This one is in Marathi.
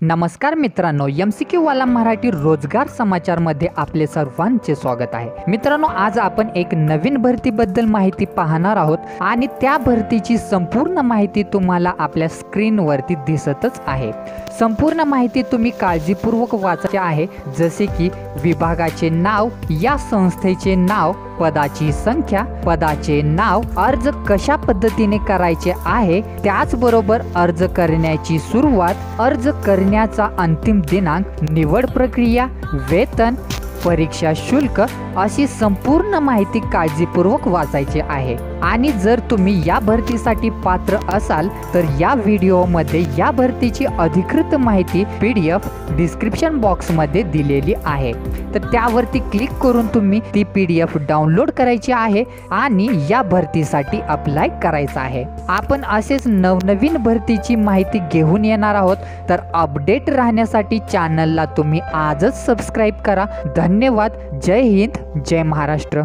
नमस्कार मित्रांनो, MCQ वाला मराठी रोजगार समाचारमध्ये आपले सर्वांचे स्वागत आहे। मित्रांनो, आज आपण एक नवीन भरतीबद्दल माहिती पाहणार आहोत आणि त्या भरतीची संपूर्ण माहिती तुम्हाला आपल्या स्क्रीनवरती दिसतच आहे। संपूर्ण माहिती तुम्ही काळजीपूर्वक वाचायची आहे, जसे की विभागाचे नाव, या संस्थेचे नाव, पदाची संख्या, पदाचे नाव, अर्ज कशा पद्धतीने करायचे आहे, त्याचबरोबर अर्ज करण्याची सुरुवात, अर्ज करण्याचा अंतिम दिनांक, निवड प्रक्रिया, वेतन, परीक्षा शुल्क अशी संपूर्ण माहिती काळजीपूर्वक वाचायची आहे। आणि जर तुम्ही या भरतीसाठी पात्र असाल तर या व्हिडिओमध्ये या भरतीची अधिकृत माहिती PDF डिस्क्रिप्शन बॉक्समध्ये दिलेली आहे, तर त्यावरती क्लिक करून तुम्ही ती PDF डाउनलोड करायची आहे आणि या भरतीसाठी अप्लाय करायचा आहे। आपण असेच नवनवीन भरतीची माहिती घेऊन येणार आहोत, तर अपडेट राहण्यासाठी चॅनलला तुम्ही आजच सबस्क्राइब करा। धन्यवाद। जय हिंद, जय महाराष्ट्र।